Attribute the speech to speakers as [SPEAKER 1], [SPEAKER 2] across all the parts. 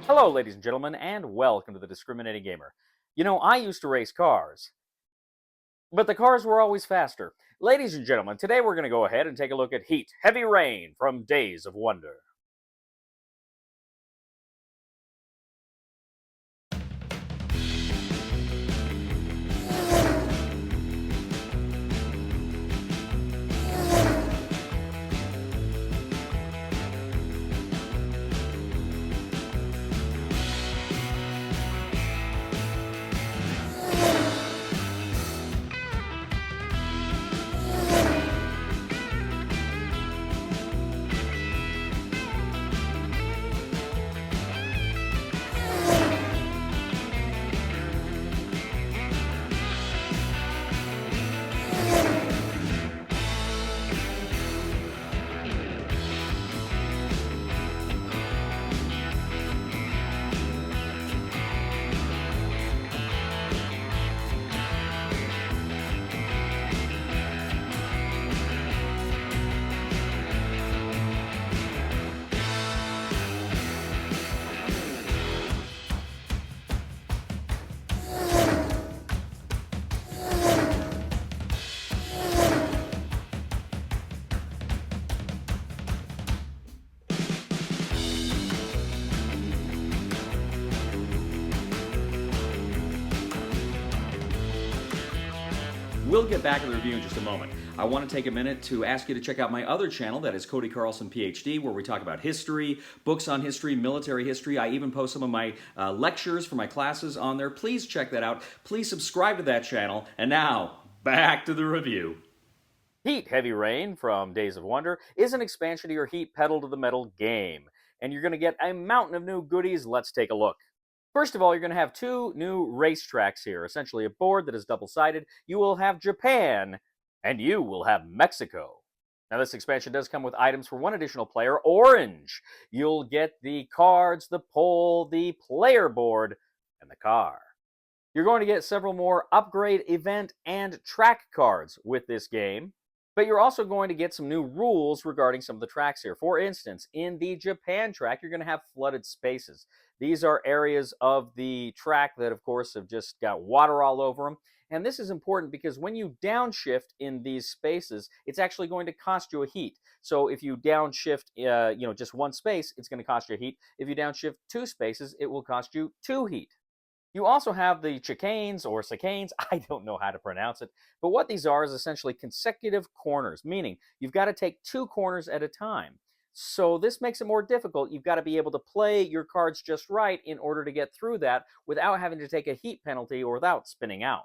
[SPEAKER 1] Hello, ladies and gentlemen, and welcome to the Discriminating Gamer. You know, I used to race cars, but the cars were always faster. Ladies and gentlemen, today we're going to go ahead and take a look at Heat Heavy Rain from Days of Wonder.
[SPEAKER 2] We'll get back to the review in just a moment. I want to take a minute to ask you to check out my other channel, that is Cody Carlson, PhD, where we talk about history, books on history, military history. I even post some of my lectures for my classes on there. Please check that out. Please subscribe to that channel. And now, back to the review.
[SPEAKER 1] Heat Heavy Rain from Days of Wonder is an expansion to your Heat Pedal to the Metal game, and you're going to get a mountain of new goodies. Let's take a look. First of all, you're going to have two new racetracks here, essentially a board that is double-sided. You will have Japan, and you will have Mexico. Now, this expansion does come with items for one additional player, Orange. You'll get the cards, the pole, the player board, and the car. You're going to get several more upgrade, event, and track cards with this game. But you're also going to get some new rules regarding some of the tracks here. For instance, in the Japan track, you're going to have flooded spaces. These are areas of the track that, of course, have just got water all over them. And this is important because when you downshift in these spaces, it's actually going to cost you a heat. So if you downshift, just one space, it's going to cost you a heat. If you downshift two spaces, it will cost you two heat. You also have the chicanes or cicanes, I don't know how to pronounce it, but what these are is essentially consecutive corners, meaning you've got to take two corners at a time. So this makes it more difficult. You've got to be able to play your cards just right in order to get through that without having to take a heat penalty or without spinning out.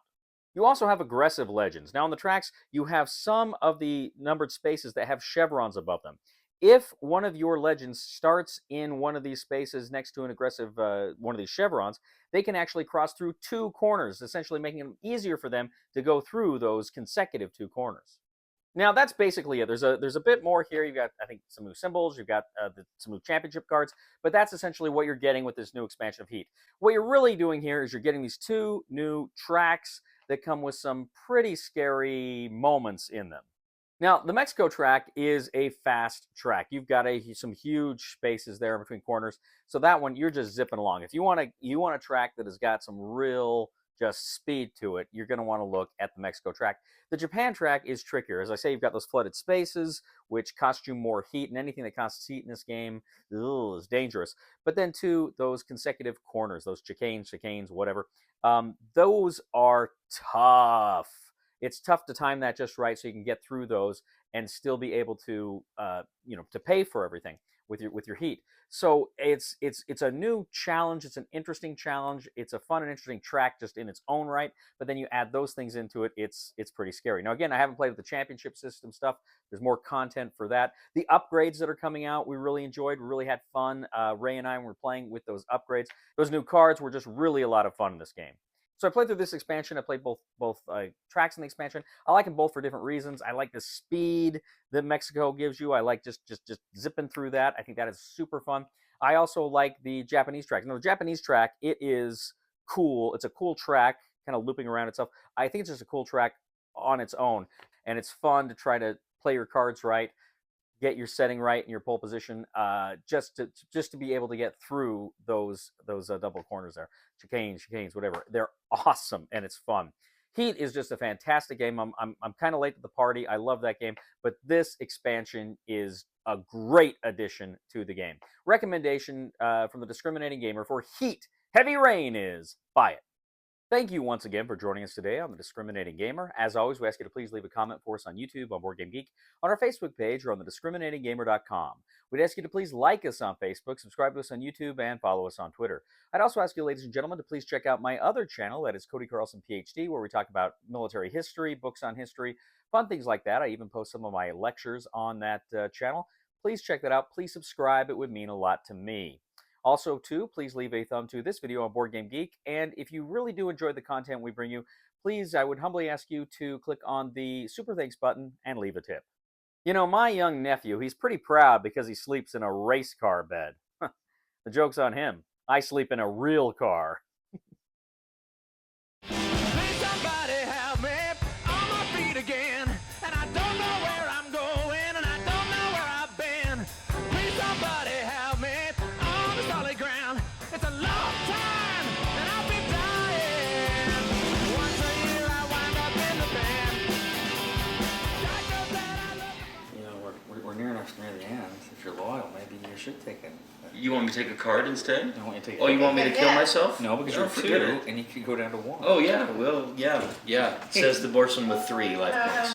[SPEAKER 1] You also have aggressive legends. Now on the tracks, you have some of the numbered spaces that have chevrons above them. If one of your legends starts in one of these spaces next to an aggressive one of these chevrons, they can actually cross through two corners, essentially making it easier for them to go through those consecutive two corners. Now that's basically it. There's a bit more here. You've got, I think, some new symbols. You've got some new championship cards, but that's essentially what you're getting with this new expansion of Heat. What you're really doing here is you're getting these two new tracks that come with some pretty scary moments in them. Now, the Mexico track is a fast track. You've got some huge spaces there between corners. So that one, you're just zipping along. If you want a track that has got some real just speed to it, you're going to want to look at the Mexico track. The Japan track is trickier. As I say, you've got those flooded spaces, which cost you more heat, and anything that costs heat in this game is dangerous. But then, too, those consecutive corners, those chicanes, whatever, those are tough. It's tough to time that just right so you can get through those and still be able to to pay for everything with your heat. So it's a new challenge. It's an interesting challenge. It's a fun and interesting track just in its own right. But then you add those things into it, it's pretty scary. Now again, I haven't played with the championship system stuff. There's more content for that. The upgrades that are coming out, we really enjoyed. We really had fun. Ray and I were playing with those upgrades. Those new cards were just really a lot of fun in this game. So I played through this expansion. I played both tracks in the expansion. I like them both for different reasons. I like the speed that Mexico gives you. I like just zipping through that. I think that is super fun. I also like the Japanese track. Now the Japanese track, it is cool. It's a cool track, kind of looping around itself. I think it's just a cool track on its own, and it's fun to try to play your cards right. get your setting right and your pole position, just to be able to get through those double corners there, chicanes, whatever. They're awesome and it's fun. Heat is just a fantastic game. I'm kind of late to the party. I love that game, but this expansion is a great addition to the game. Recommendation from the Discriminating Gamer for Heat Heavy Rain is buy it. Thank you once again for joining us today on The Discriminating Gamer. As always, we ask you to please leave a comment for us on YouTube, on Board Game Geek, on our Facebook page, or on thediscriminatinggamer.com. We'd ask you to please like us on Facebook, subscribe to us on YouTube, and follow us on Twitter. I'd also ask you, ladies and gentlemen, to please check out my other channel, that is Cody Carlson, PhD, where we talk about military history, books on history, fun things like that. I even post some of my lectures on that channel. Please check that out. Please subscribe. It would mean a lot to me. Also, too, please leave a thumb to this video on Board Game Geek. And if you really do enjoy the content we bring you, please, I would humbly ask you to click on the Super Thanks button and leave a tip. You know, my young nephew, he's pretty proud because he sleeps in a race car bed. The joke's on him. I sleep in a real car.
[SPEAKER 3] Please somebody help me on my feet again. And I don't know where I'm going, and I don't know where I've been. Please somebody help me on the solid ground. It's a long time, and I'll be dying. Once a year I wind up in the band. God knows that I love
[SPEAKER 4] You know, we're near enough near the end. If you're loyal, maybe you should take it.
[SPEAKER 2] You want me to take a card instead?
[SPEAKER 4] I want you to take.
[SPEAKER 2] Oh, you want me to kill myself?
[SPEAKER 4] No, because
[SPEAKER 2] No,
[SPEAKER 4] you're
[SPEAKER 2] forget
[SPEAKER 4] two,
[SPEAKER 2] it.
[SPEAKER 4] and you can go down to one.
[SPEAKER 2] Oh yeah, well, yeah. It says the person with 3 life points.